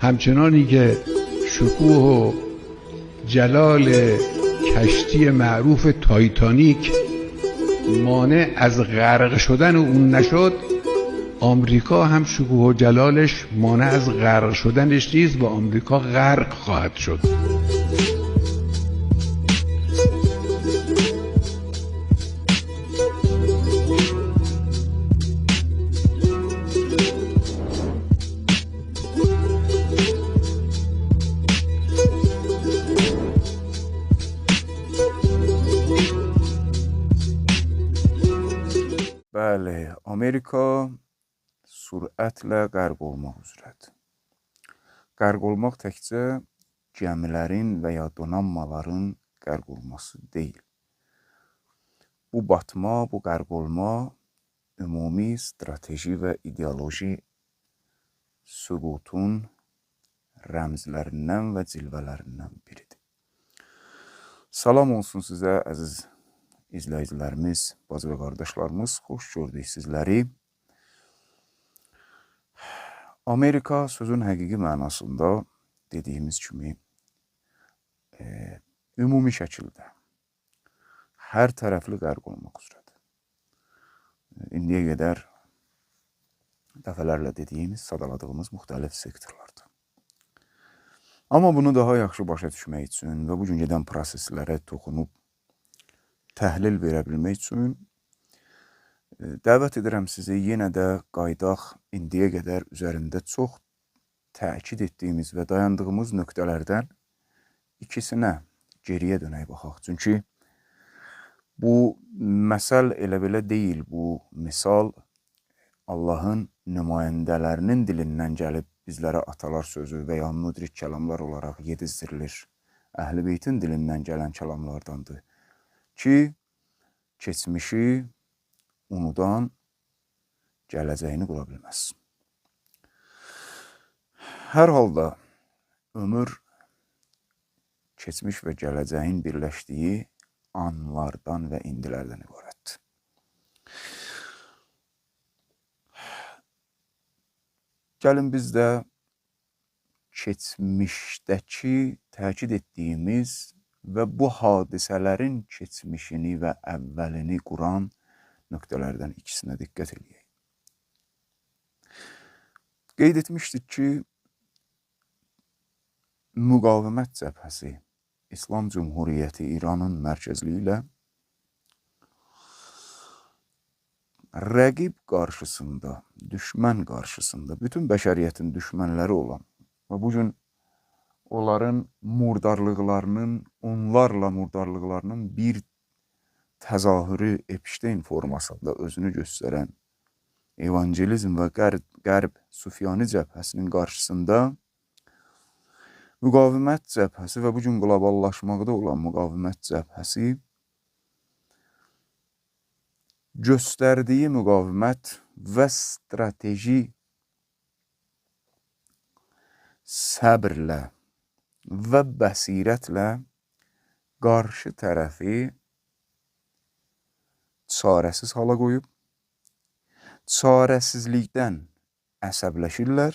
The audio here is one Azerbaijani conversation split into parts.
همچنانی که شکوه و جلال کشتی معروف تایتانیک مانع از غرق شدن اون نشد، آمریکا هم شکوه و جلالش مانع از غرق شدنش نیست و آمریکا غرق خواهد شد. Bəli, Amerika sürətlə qərq olmaq üzrədir. Qərq olmaq təkcə gəmilərin və ya donanmaların qərq olması deyil. Bu batma, bu qərq olma ümumi strateji və ideoloji süqutun rəmzlərindən və cilvələrindən biridir. Salam olsun sizə, əziz izləyicilərimiz, bacı və qardaşlarımız, xoş gördük sizləri. Amerika sözün həqiqi mənasında dediyimiz kimi ümumi şəkildə hər tərəfli qərq olmaq üzrədir. İndiyə qədər dəfələrlə dediyimiz, sadaladığımız müxtəlif sektorlarda. Amma bunu daha yaxşı başa düşmək üçün və bu gün gedən proseslərə toxunub təhlil verə bilmək üçün dəvət edirəm sizi yenə də qaydaq indiyə qədər üzərində çox təkid etdiyimiz və dayandığımız nöqtələrdən ikisinə geriyə dönək baxaq. Çünki bu məsəl elə belə deyil, bu misal Allahın nümayəndələrinin dilindən gəlib bizlərə atalar sözü və ya müdrik kəlamlar olaraq yedizdirilir. Əhl-i Beytin dilindən gələn kəlamlardandır ki, keçmişi unudan gələcəyini qura bilməz. Hər halda ömür keçmiş və gələcəyin birləşdiyi anlardan və indilərdən ibarətdir. Gəlin biz də keçmişdəki təkid etdiyimiz və bu hadisələrin keçmişini və əvvəlini quran nöqtələrdən ikisinə diqqət edək. Qeyd etmişdik ki, müqavimət cəbhəsi İslam Cümhuriyyəti İranın mərkəzliyi ilə rəqib qarşısında, düşmən qarşısında, bütün bəşəriyyətin düşmənləri olan və bu gün onların murdarlıqlarının, onlarla murdarlıqlarının bir təzahürü Epstein formasında özünü göstərən evangelizm və qərb sufyani cəbhəsinin qarşısında müqavimət cəbhəsi və bu gün qloballaşmaqda olan müqavimət cəbhəsi göstərdiyi müqavimət və strateji səbrlə və bəsirətlə qarşı tərəfi çarəsiz hala qoyub, çarəsizlikdən əsəbləşirlər.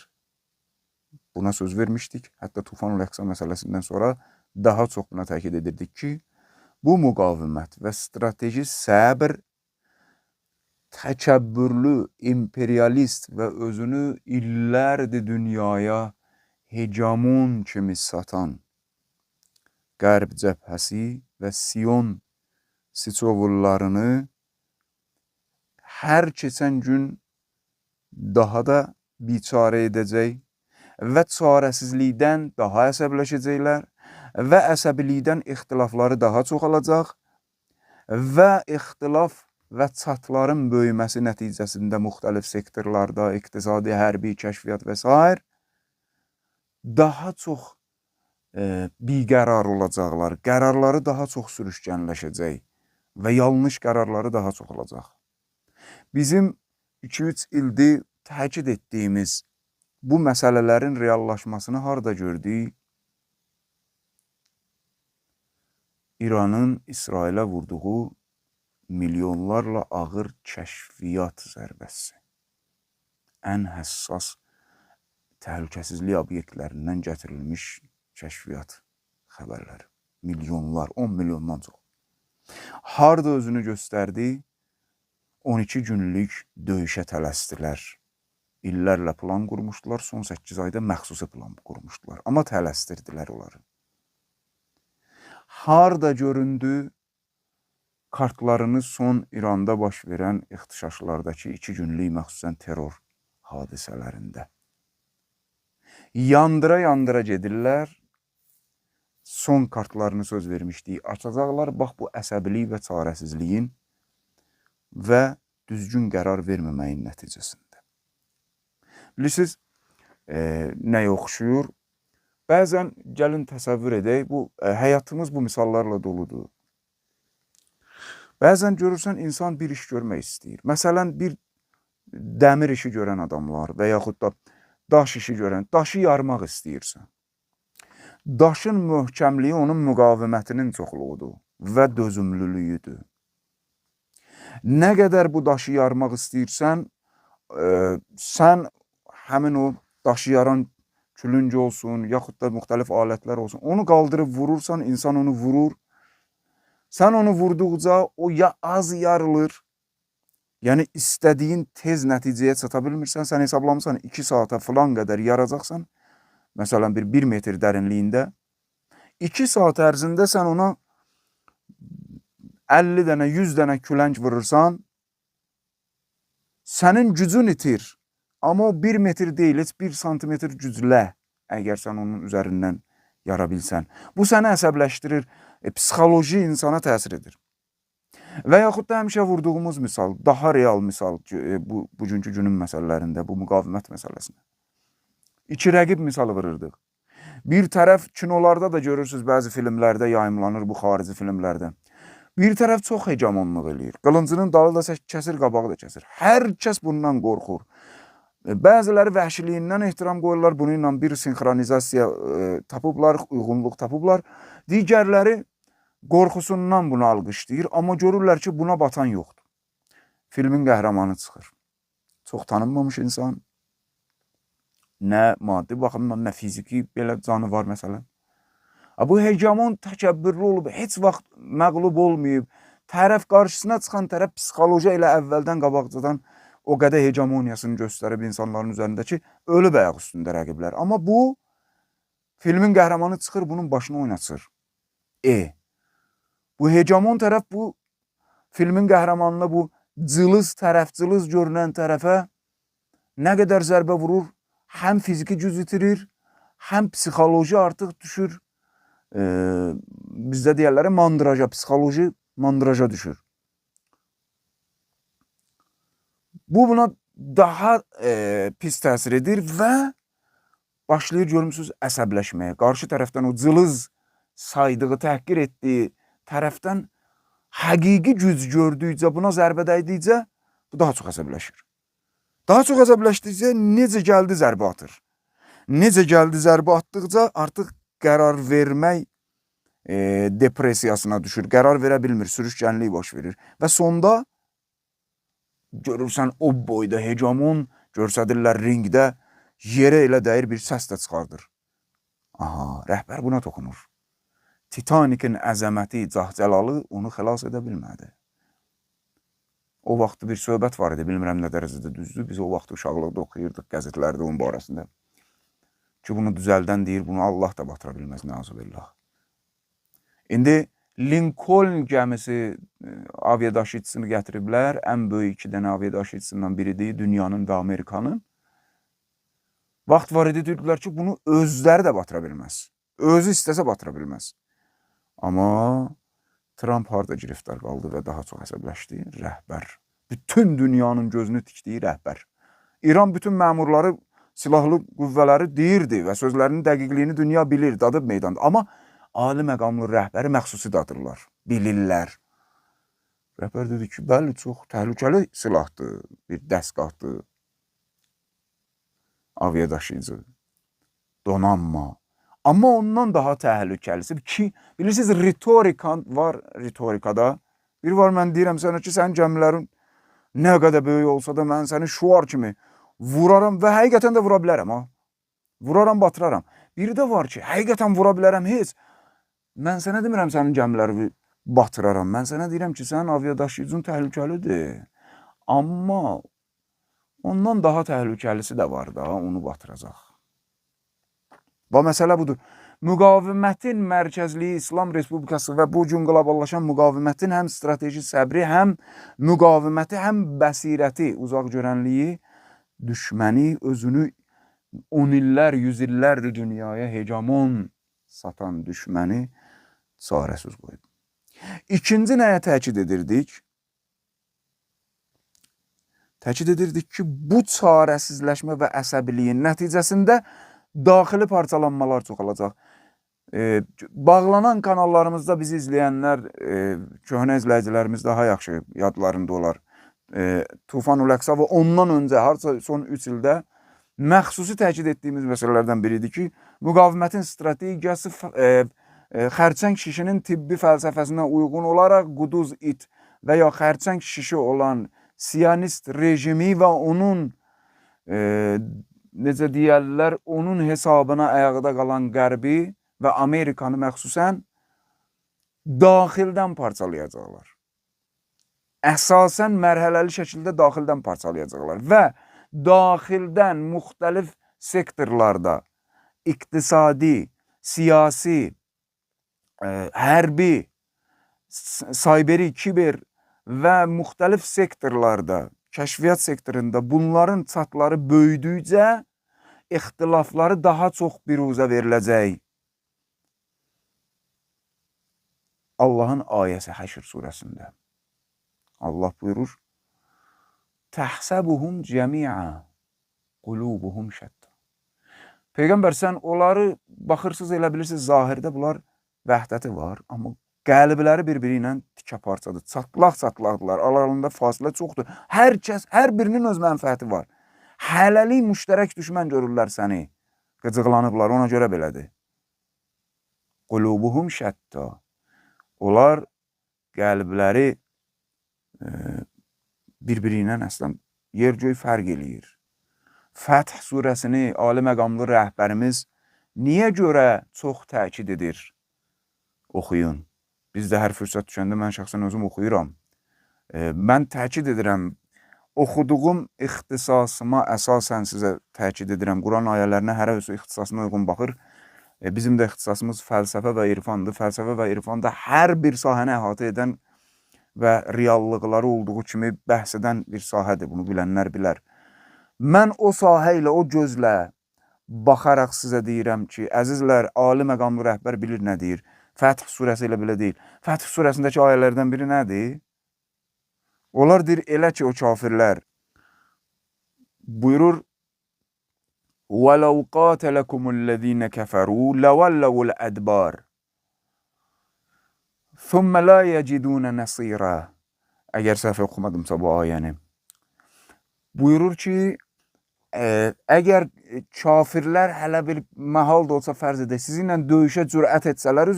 Buna söz vermişdik. Hətta Tufanul Əqsa məsələsindən sonra daha çox buna təkid edirdik ki, bu müqavimət və strateji səbr təkəbbürlü, imperialist və özünü illərdir dünyaya hegemon kimi satan qərb cəbhəsi və Sion siçovullarını hər keçən gün daha da biçarə edəcək və çarəsizlikdən daha əsəbləşəcəklər və əsəbilikdən ixtilafları daha çoxalacaq və ixtilaf və çatların böyüməsi nəticəsində müxtəlif sektorlarda, iqtisadi, hərbi, kəşfiyyat və s. daha çox biqərar olacaqlar, qərarları daha çox sürüşkənləşəcək və yanlış qərarları daha çox olacaq. Bizim 2-3 ildir təkid etdiyimiz bu məsələlərin reallaşmasını harda gördük? İranın İsrailə vurduğu milyonlarla ağır kəşfiyyat zərbəsi. Ən həssas təhlükəsizlik obyektlərindən gətirilmiş kəşfiyyat xəbərləri. Milyonlar, 10 milyondan çox. Harda özünü göstərdi? 12 günlük döyüşə tələsdilər. İllərlə plan qurmuşdular, son 8 ayda məxsusi plan qurmuşdular. Amma tələsdirdilər onları. Harda göründü? Kartlarını son İranda baş verən ixtişaşlardakı 2 günlük məxsusən terror hadisələrində. Yandıra-yandıra gedirlər. Son kartlarını söz vermişdik. Açacaqlar, bax bu əsəbilik və çarəsizliyin və düzgün qərar verməməyin nəticəsində. Bilirsiniz, nəyə oxşuyur? Bəzən gəlin təsəvvür edək, həyatımız bu misallarla doludur. Bəzən görürsən, insan bir iş görmək istəyir. Məsələn, bir dəmir işi görən adamlar və yaxud da daş işi görən, daşı yarmaq istəyirsən. Daşın möhkəmliyi onun müqavimətinin çoxluğudur və dözümlülüyüdür. Nə qədər bu daşı yarmaq istəyirsən, sən həmin o daşı yaran külünc olsun, yaxud da müxtəlif alətlər olsun, onu qaldırıb vurursan, insan onu vurur. Sən onu vurduqca o ya az yarılır, yəni istədiyin tez nəticəyə çata bilmirsən, sən hesablamısan 2 saata filan qədər yaracaqsan, məsələn, 1 metr dərinliyində, 2 saat ərzində sən ona 50 dənə, 100 dənə küləng vurursan, sənin gücün itir. Amma o 1 metr deyil, heç 1 santimetr güclə, əgər sən onun üzərindən yara bilsən. Bu səni əsəbləşdirir, psixoloji insana təsir edir. Və yaxud da həmişə vurduğumuz misal, daha real misal, bugünkü günün məsələlərində, bu müqavimət məsələsində. 2 rəqib misalı vururdıq. Bir tərəf kinolarda da görürsünüz, bəzi filmlərdə yayımlanır, bu xarici filmlərdə. Bir tərəf çox hegemonluq eləyir. Qılıncının dalı da kəsir, qabağı da kəsir. Hər kəs bundan qorxur. Bəziləri vəhşiliyindən ehtiram qoyurlar, bununla bir sinxronizasiya tapıblar, uyğunluq tapıblar. Digərləri qorxusundan bunu alqışlayır, amma görürlər ki, buna batan yoxdur. Filmin qəhrəmanı çıxır. Çox tanınmamış insan, nə maddi baxımdan, nə fiziki belə canı var məsələn. Bu hegemon təkəbbürlü olub, heç vaxt məğlub olmayıb, tərəf qarşısına çıxan tərəf psixoloji ilə əvvəldən qabaqcadan o qədər hegemoniyasını göstərib insanların üzərində ki, ölüb ayaq üstündə rəqiblər. Amma bu, filmin qəhrəmanı çıxır, bunun başını oynatsır. Bu hegemon tərəf bu filmin qəhrəmanına bu cılız tərəf, cılız görünən tərəfə nə qədər zərbə vurur, həm fiziki güc itirir, həm psixoloji artıq düşür. Bizdə deyərlər mandraja, psixoloji mandraja düşür. Bu buna daha pis təsir edir və başlayır görmüsünüz əsəbləşməyə. Qarşı tərəfdən o cılız saydığı, təhqir etdiyi tərəfdən həqiqi güc gördükcə, buna zərbə dəydikcə bu daha çox əsəbləşir. Daha çox əsəbləşdikcə necə gəldi zərbə atır. Necə gəldi zərbə atdıqca artıq qərar vermək depressiyasına düşür. Qərar verə bilmir, sürüşkənlik baş verir. Və sonda görürsən o boyda hegemon görsədirlər ringdə, yerə elə dəyir bir səs də çıxardır. Aha, rəhbər buna toxunur. Titanikin əzəməti, cahcəlalı onu xilas edə bilmədi. O vaxt bir söhbət var idi, bilmirəm nə dərəcədə düzdür. Biz o vaxt uşaqlıqda oxuyurduk qəzetlərdə onun barəsində. Ki, bunu düzəldən deyir, bunu Allah da batıra bilməz, nəazubillah. İndi Lincoln gəmisi aviadaşıyıcısını gətiriblər. Ən böyük 2 dənə aviadaşıyıcısından biridir, dünyanın və Amerikanın. Vaxt var idi, dedilər ki, bunu özləri də batıra bilməz. Özü istəsə batıra bilməz. Amma Trump harda giriftar qaldı və daha çox əsəbləşdi? Rəhbər. Bütün dünyanın gözünü tikdiyi rəhbər. İran bütün məmurları, silahlı qüvvələri deyirdi və sözlərinin dəqiqliyini dünya bilir, dadıb meydanda. Amma ali məqamlı rəhbəri məxsusi dadırlar, bilirlər. Rəhbər dedi ki, bəli, çox təhlükəli silahdır, bir dəstgahdır, aviadaşıyıcı, donanma. Amma ondan daha təhlükəlisi ki, bilirsiniz, ritorika var ritorikada. Bir var, mən deyirəm sənə ki, sənin gəmilərin nə qədər böyük olsa da mən səni şuar kimi vuraram və həqiqətən də vura bilərəm. Vuraram, batıraram. Biri də var ki, həqiqətən vura bilərəm heç. Mən sənə demirəm sənin gəmiləri batıraram. Mən sənə deyirəm ki, sənin aviadaşıyıcın təhlükəlidir. Amma ondan daha təhlükəlisi də var da, onu batıracaq. Və məsələ budur. Müqavimətin mərkəzliyi İslam Respublikası və bu gün qloballaşan müqavimətin həm strateji səbri, həm müqaviməti, həm bəsirəti, uzaq görənliyi, düşməni, özünü 10 illər, 100 illərdir dünyaya hegemon satan düşməni çarəsiz qoyub. İkinci nəyə təkid edirdik? Təkid edirdik ki, bu çarəsizləşmə və əsəbiliyin nəticəsində daxili parçalanmalar çoxalacaq. Bağlanan kanallarımızda bizi izləyənlər, köhnə izləyicilərimiz daha yaxşı yadlarında olar. Tufan Ul-Əqsa və ondan öncə, harca son 3 ildə məxsusi təkid etdiyimiz məsələlərdən biridir ki, müqavimətin strategiyası xərçəng şişinin tibbi fəlsəfəsinə uyğun olaraq quduz it və ya xərçəng şişi olan Siyonist rejimi və onun necə deyərlər, onun hesabına ayaqda qalan Qərbi və Amerikanı məxsusən daxildən parçalayacaqlar. Əsasən mərhələli şəkildə daxildən parçalayacaqlar və daxildən müxtəlif sektorlarda iqtisadi, siyasi, hərbi, sayberi, kiber və müxtəlif sektorlarda, kəşfiyyat sektorunda bunların çatları böyüdükcə ixtilafları daha çox biruzə veriləcək. Allahın ayəsi Həşr surəsində. Allah buyurur, Təhsəbuhum cəmiə, qulubuhum şətta. Peyğəmbər, sən onları baxırsınız, elə bilirsiniz, zahirdə bunlar vəhdəti var, amma qəlbləri bir-biri ilə tikə parçadır, çatlaq-çatlaqdırlar, aralarında fasilə çoxdur. Hər birinin öz mənfəəti var. Hələlik müştərək düşmən görürlər səni, qıcıqlanıblar, ona görə belədir. Qulubuhum şətta. Onlar qəlbləri bir-biri ilə əslən yer-göy fərq eləyir. Fəth surəsini ali məqamlı rəhbərimiz niyə görə çox təkid edir? Oxuyun. Biz də hər fürsət düşəndə mən şəxsən özüm oxuyuram. Mən təkid edirəm, oxuduğum ixtisasıma əsasən sizə təkid edirəm. Quran ayələrinə hərə öz ixtisasına uyğun baxır. Bizim də ixtisasımız fəlsəfə və irfandır. Fəlsəfə və irfanda hər bir sahəni əhatə edən və reallıqları olduğu kimi bəhs edən bir sahədir. Bunu bilənlər bilər. Mən o sahə ilə, o gözlə baxaraq sizə deyirəm ki, əzizlər, ali məqamlı rəhbər bilir nə deyir. Fəth surəsi ilə belə deyil. Fəth surəsindəki ayələrdən biri nədir? Onlar deyir, elə ki o kafirlər buyurur, وَلَوْ قَاتَلَكُمُ الَّذ۪ينَ كَفَرُوا لَوَلَّوُ الْأَدْبَارِ ثُمَّ لَا يَجِدُونَ نَصِيرًا. Əgər səhv oxumadımsa bu ayəni. Buyurur ki, əgər kafirlər hələ bir məhal da olsa fərz edək, sizinlə döyüşə cürət etsələr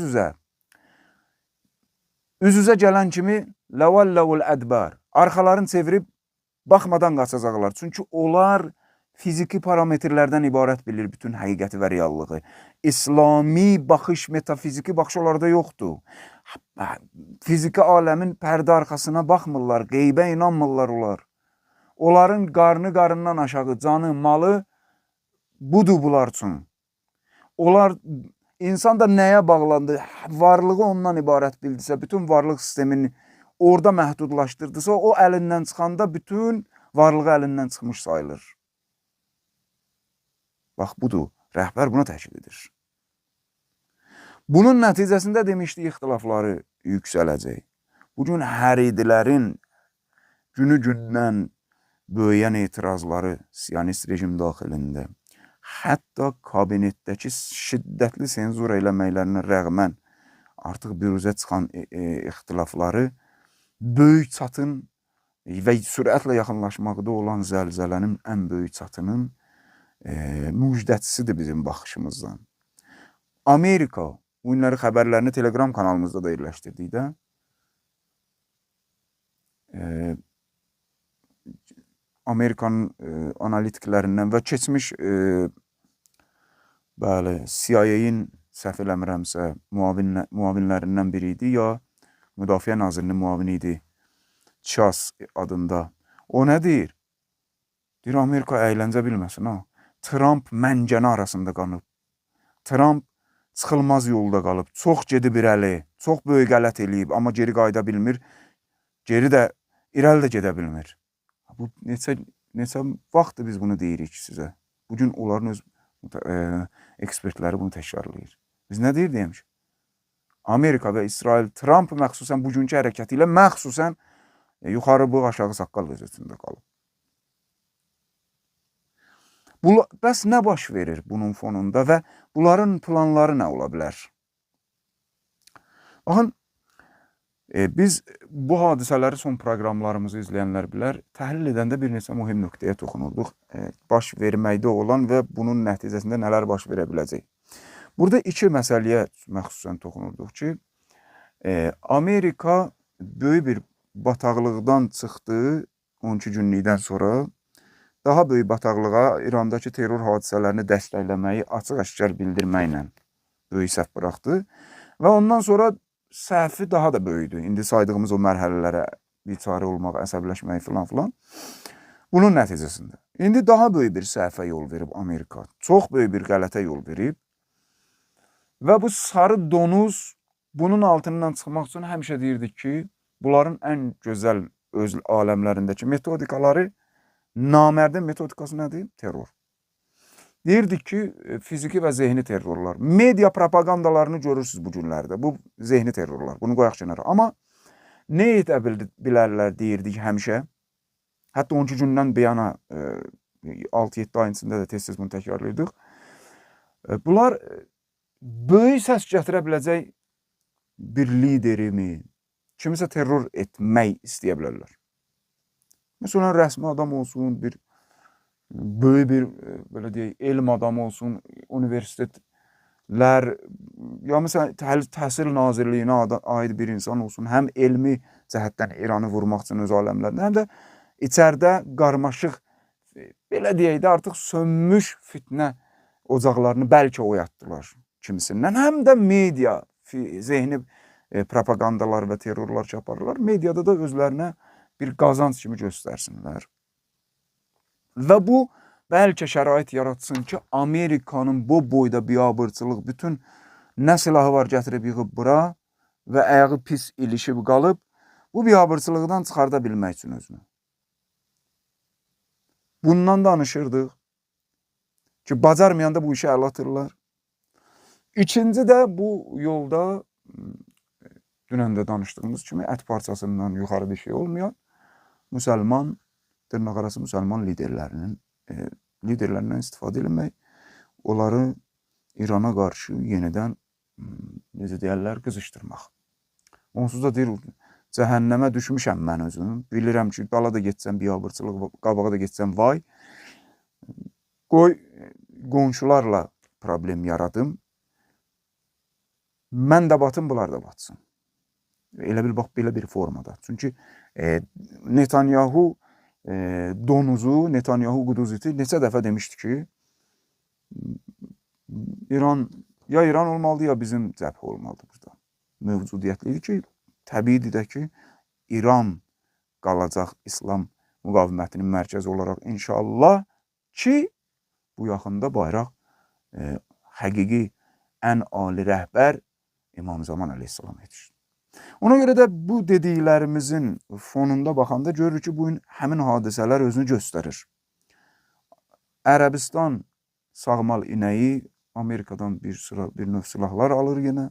üz-üzə gələn kimi لَوَلَّوُ الْأَدْبَارِ, arxalarını çevirib baxmadan qaçacaqlar. Çünki onlar fiziki parametrlərdən ibarət bilir bütün həqiqəti və reallığı. İslami baxış, metafiziki baxış onlarda yoxdur. Fiziki aləmin pərdə arxasına baxmırlar, qeybə inanmırlar onlar. Onların qarnı qarından aşağı, canı, malı budur bunlar üçün. Onlar, insan da nəyə bağlandı? Varlığı ondan ibarət bildirsə, bütün varlıq sistemini orada məhdudlaşdırdısa, o əlindən çıxanda bütün varlığı əlindən çıxmış sayılır. Bax, budur. Rəhbər buna təkid edir. Bunun nəticəsində demişdik, ixtilafları yüksələcək. Bugün həridilərin günü-gündən böyüyən etirazları Siyonist rejim daxilində, hətta kabinetdəki şiddətli senzur eləməklərinə rəğmən artıq biruzə çıxan ixtilafları böyük çatın və sürətlə yaxınlaşmaqda olan zəlzələnin ən böyük çatının müjdəçisidir bizim baxışımızdan. Amerika, bu günləri xəbərlərini Telegram kanalımızda da yerləşdirdik də, Amerikanın analitiklərindən və keçmiş bəli, CIA-nin səhv eləmirəmsə müavinlərindən biri idi, ya Müdafiə Nazirinin müavini idi, Chas adında. O nə deyir? Deyir, Amerika əyləncə bilməsin, ha. Trump məncəni arasında qalıb. Trump çıxılmaz yolda qalıb. Çox gedib irəli, çox böyük qələt eləyib, amma geri qayıda bilmir. Geri də, irəli də gedə bilmir. Bu neçə vaxtdır biz bunu deyirik sizə. Bugün onların öz ekspertləri bunu təkrarlayır. Biz nə deyir demiş? Amerika və İsrail, Trump məxsusən bugünkü hərəkəti ilə məxsusən yuxarı bığ, aşağı saqqal vəziyyətində qalıb. Bəs nə baş verir bunun fonunda və bunların planları nə ola bilər? Baxın, biz bu hadisələri son proqramlarımızı izləyənlər bilər, təhlil edəndə bir neçə mühüm nöqtəyə toxunurduq. Baş verməkdə olan və bunun nəticəsində nələr baş verə biləcək. Burada iki məsələyə məxsusən toxunurduq ki, Amerika böyük bir bataqlıqdan çıxdı 12 günlükdən sonra, daha böyük bataqlığa İrandakı terror hadisələrini dəstəkləməyi açıq-aşkar bildirməklə böyük səhv buraxdı və ondan sonra səhvi daha da böyüdü. İndi saydığımız o mərhələlərə biçarə olmaq, əsəbləşmək filan. Bunun nəticəsində. İndi daha böyük bir səhvə yol verib Amerika. Çox böyük bir qələtə yol verib və bu sarı donuz bunun altından çıxmaq üçün həmişə deyirdik ki, bunların ən gözəl öz aləmlərindəki metodikaları, namərdin metodikası nədir? Terror. Deyirdik ki, fiziki və zehni terrorlar. Media propagandalarını görürsünüz bu günlərdə. Bu zehni terrorlar. Bunu qoyaq kənara. Amma nə edə bilərlər deyirdik həmişə. Hətta 12 gündən bir yana 6-7 ayın içində də tez-tez bunu təkrarlayırdıq. Bunlar böyük səs gətirə biləcək bir liderimi, kimisə terror etmək istəyə bilərlər. Məsələn, rəsmi adam olsun, böyük bir belə deyək, elm adamı olsun, universitetlər, ya məsələn, Təhsil Nazirliyinə aid bir insan olsun, həm elmi cəhətdən İranı vurmaq üçün öz aləmlərində, həm də içəridə qarmaşıq, belə deyək də, artıq sönmüş fitnə ocaqlarını bəlkə oyatdılar kimisindən, həm də media, zehni propagandalar və terrorlar çaparırlar, mediada da özlərinə bir qazanc kimi göstərsinlər. Və bu, bəlkə şərait yaratsın ki, Amerikanın bu boyda biabırçılıq, bütün nə silahı var gətirib yığıb bura və əyağı pis ilişib qalıb, bu biabırçılıqdan çıxarda bilmək üçün özünü. Bundan danışırdıq ki, bacarmayanda bu işi əl atırlar. İkinci də bu yolda, dünən də danışdığımız kimi, ət parçasından yuxarı bir şey olmayan, müsəlman, dırnaq arası müsəlman liderlərindən istifadə etmək, onları İrana qarşı yenidən, necə deyərlər, qızışdırmaq. Onsuz da deyir, cəhənnəmə düşmüşəm mən özüm, bilirəm ki, dala da getsəm biabırçılıq, qabağa da getsəm vay, qoy qonşularla problem yaradım, mən də batım, bunlar da batsın. Elə bil, bax, belə bir formada. Çünki Netanyahu donuzu, Netanyahu quduziti neçə dəfə demişdi ki, ya İran olmalıdır, ya bizim cəbhə olmalıdır burada. Mövcudiyyətlidir ki, təbiidir də ki, İran qalacaq İslam müqavimətinin mərkəzi olaraq inşallah ki, bu yaxında bayraq həqiqi ən ali rəhbər İmam Zaman əleyhissalam yetişdi. Ona görə də bu dediklərimizin fonunda baxanda görürük ki, bu gün həmin hadisələr özünü göstərir. Ərəbistan sağmal inəyi Amerikadan bir növ silahlar alır yenə,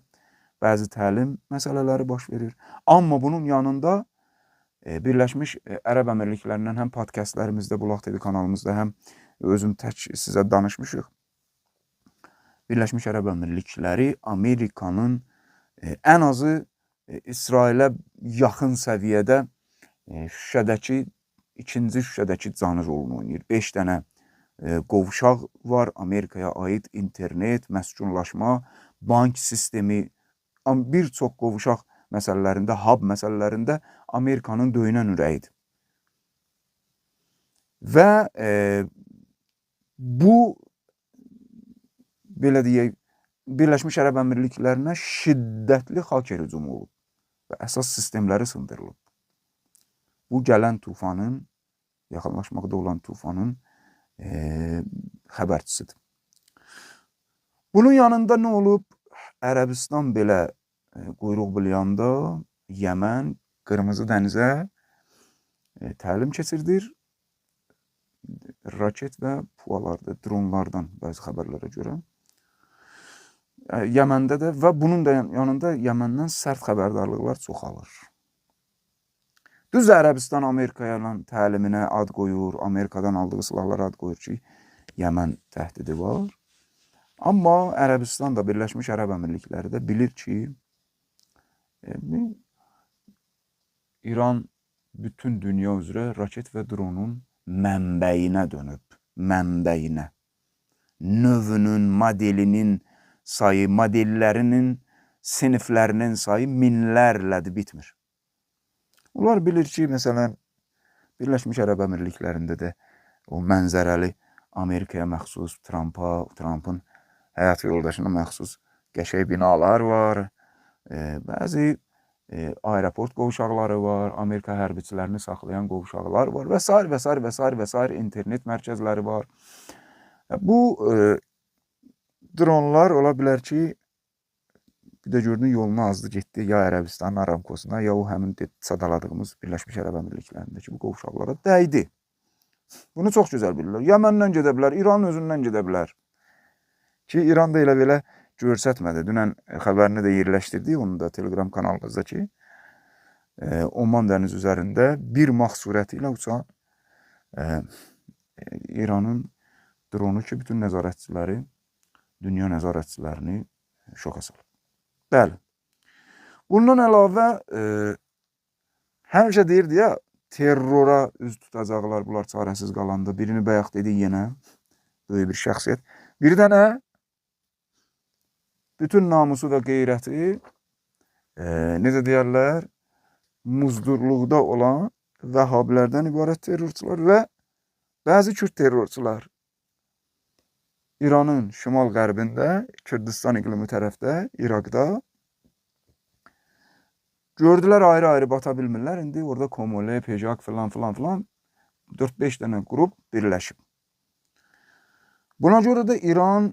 bəzi təlim məsələləri baş verir. Amma bunun yanında Birləşmiş Ərəb Əmirliklərindən həm podkastlərimizdə, Bulaq TV kanalımızda, həm özüm tək sizə danışmışıq. Birləşmiş Ərəb Əmirlikləri Amerikanın ən azı İsrailə yaxın səviyyədə ikinci şüşədəki canı rolunu oynayır. 5 dənə qovşaq var, Amerikaya aid internet, məskunlaşma, bank sistemi, bir çox qovşaq məsələlərində, hub məsələlərində Amerikanın döyünən ürəyidir. Və belə deyək, Birləşmiş Ərəb Əmirliklərinə şiddətli haker hücumu olub və əsas sistemləri sındırılıb. Bu gələn tufanın, yaxınlaşmaqda olan tufanın xəbərçisidir. Bunun yanında nə olub? Ərəbistan belə quyruq bulayanda Yəmən Qırmızı dənizə təlim keçirdir. Raket və pualardır, dronlardan bəzi xəbərlərə görə. Yəməndə də və bunun da yanında Yəməndən sərt xəbərdarlıqlar çoxalır. Düz Ərəbistan Amerikaya təliminə ad qoyur, Amerikadan aldığı silahlara ad qoyur ki, Yəmən təhdidi var. Amma Ərəbistan da, Birləşmiş Ərəb Əmirlikləri də bilir ki, İran bütün dünya üzrə raket və dronun mənbəyinə dönüb, mənbəyinə. Növünün, modelinin sayı, modellərinin, siniflərinin sayı minlərlədir, bitmir. Onlar bilir ki, məsələn, Birləşmiş Ərəb Əmirliklərində də o mənzərəli Amerikaya məxsus, Trumpın həyat yoldaşına məxsus qəşəng binalar var, bəzi aeroport qovşaqları var, Amerika hərbiçilərini saxlayan qovşaqlar var və s. internet mərkəzləri var. Bu dronlar ola bilər ki, bir də gördün yolunu azdı getdi ya Ərəbistanın Aramkosuna, ya o həmin sadaladığımız Birləşmiş Ərəb Əmirliklərindəki bu qovşaqlara dəydi. Bunu çox gözəl bilirlər. Yəməndən gedə bilər, İranın özündən gedə bilər. Ki, İran da elə belə görsətmədi. Dünən xəbərini də yerləşdirdik, onu da Telegram kanalımızda ki, Oman dəniz üzərində bir mah sürəti ilə uçan İranın dronu ki, bütün nəzarətçiləri, dünya nəzarətçilərini şoka salıb. Bəli. Bundan əlavə, həmişə deyirdi ya, terrora üz tutacaqlar, bunlar çarəsiz qalanda. Birini bayaq dedik yenə, böyük bir şəxsiyyət. Bir dənə bütün namusu və qeyrəti, necə deyərlər, muzdurluqda olan vəhabilərdən ibarət terrorçular və bəzi Kürd terrorçular. İranın şimal-qərbində, Kürdistan iqlimi tərəfdə, İraqda gördülər ayrı-ayrı bata bilmirlər. İndi orada Komole, Pejak filan 4-5 dənə qrup birləşib. Buna görə də İran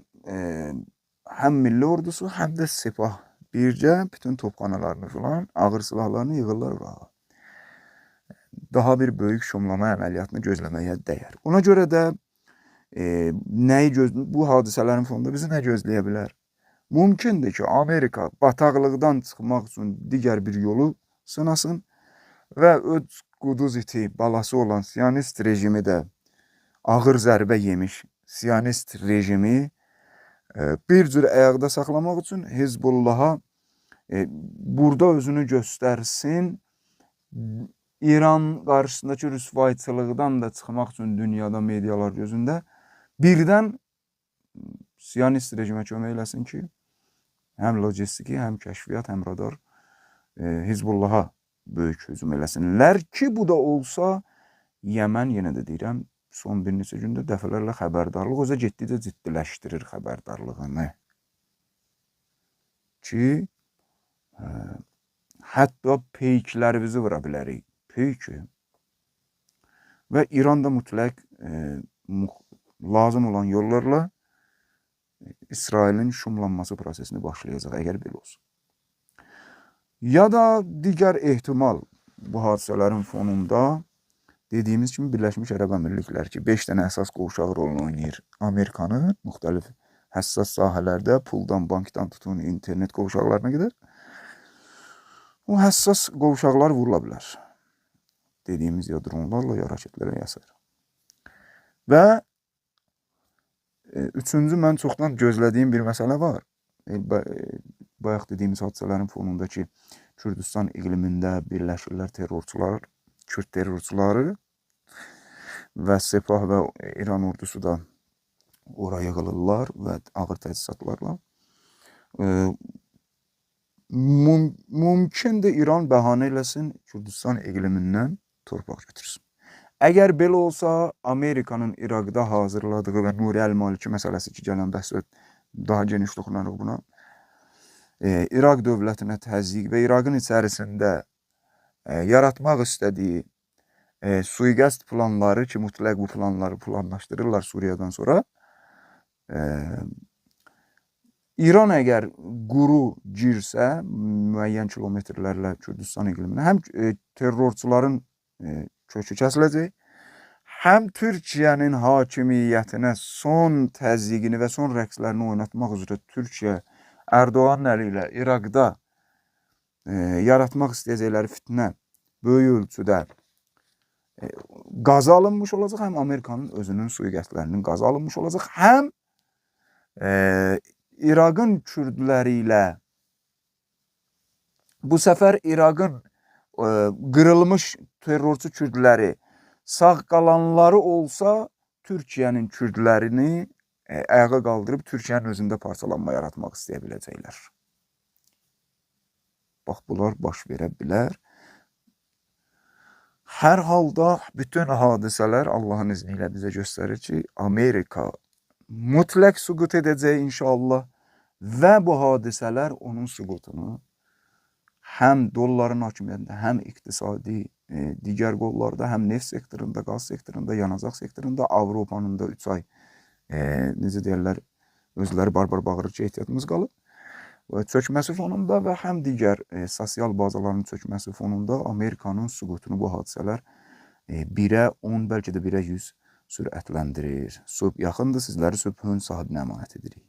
həm milli ordusu, həm də Sepah bircə bütün topxanalarını filan, ağır silahlarını yığırlar ora. Daha bir böyük şumlama əməliyyatını gözləməyə dəyər. Ona görə də bu hadisələrin fonunda bizi nə gözləyə bilər? Mümkündür ki, Amerika bataqlıqdan çıxmaq üçün digər bir yolu sınasın və öz quduz iti, balası olan Siyonist rejimi də ağır zərbə yemiş Siyonist rejimi bir cür ayaqda saxlamaq üçün Hizbullaha burada özünü göstərsin, İran qarşısındakı rüsvayçılıqdan da çıxmaq üçün dünyada medialar gözündə birdən Siyonist rejimə kömək eləsin ki, həm logistiki, həm kəşfiyyat, həm radar Hizbullaha böyük hücum eləsinlər ki, bu da olsa, Yəmən, yenə də deyirəm, son bir neçə gündə dəfələrlə xəbərdarlıq özə getdikcə ciddiləşdirir xəbərdarlığını. Ki, hətta peyklərimizi vura bilərik. Peyki. Və İran da mütləq lazım olan yollarla İsrailin şumlanması prosesini başlayacaq, əgər belə olsun. Ya da digər ehtimal bu hadisələrin fonunda dediyimiz kimi Birləşmiş Ərəb Əmirlikləri ki, 5 dənə əsas qovşaq rolunu oynayır. Amerikanın müxtəlif həssas sahələrdə puldan, bankdan tutun, internet qovşaqlarına qədər. O həssas qovşaqlar vurula bilər. Dediyimiz ya dronlarla, ya raketlərlə, ya s. Və üçüncü, mən çoxdan gözlədiyim bir məsələ var. Bayaq dediyimiz hadisələrin fonunda ki, Kürdistan iqlimində birləşirlər terrorçular, Kürd terrorçuları və Sepah və İran ordusu da oraya yığılırlar və ağır təchizatlarla. Mümkündür İran bəhanə eləsin, Kürdistan iqlimindən torpaq götürsün. Əgər belə olsa, Amerikanın İraqda hazırladığı və Nuri Əl-Maliki məsələsi ki, gələn bəhs daha geniş toxunarıq buna. İraq dövlətinə təzyiq və İraqın içərisində yaratmaq istədiyi sui-qəsd planları ki, mütləq bu planları planlaşdırırlar Suriyadan sonra. İran əgər quru girsə, müəyyən kilometrlərlə Kürdistan iqliminə, həm terrorçuların kökü kəsiləcək, həm Türkiyənin hakimiyyətinə son təzyiqini və son rəqslərini oynatmaq üzrə Türkiyə Ərdoğanın əli ilə İraqda yaratmaq istəyəcəkləri fitnə böyük ölçüdə qaza alınmış olacaq, həm Amerikanın özünün sui-qəsdlərinin qaza alınmış olacaq, həm İraqın kürdləri ilə bu səfər İraqın qırılmış terrorçu kürdləri sağ qalanları olsa Türkiyənin kürdlərini ayağa qaldırıb Türkiyənin özündə parçalanma yaratmaq istəyə biləcəklər. Bax, bunlar baş verə bilər. Hər halda bütün hadisələr Allahın izni ilə bizə göstərir ki, Amerika mütləq süqut edəcək inşallah və bu hadisələr onun süqutunu həm dolların hakimiyyətində, həm iqtisadi digər qollarda, həm neft sektorunda, qaz sektorunda, yanacaq sektorunda, Avropanın da 3 ay necə deyirlər, özləri barbar bağırır ki, ehtiyatımız qalıb. Çökməsi fonunda və həm digər sosial bazaların çökməsi fonunda Amerikanın süqutunu bu hadisələr 1-ə 10, bəlkə də 1-ə 100 sürətləndirir. Yaxındır, sizləri sülhün sahibinə əmanət edirik.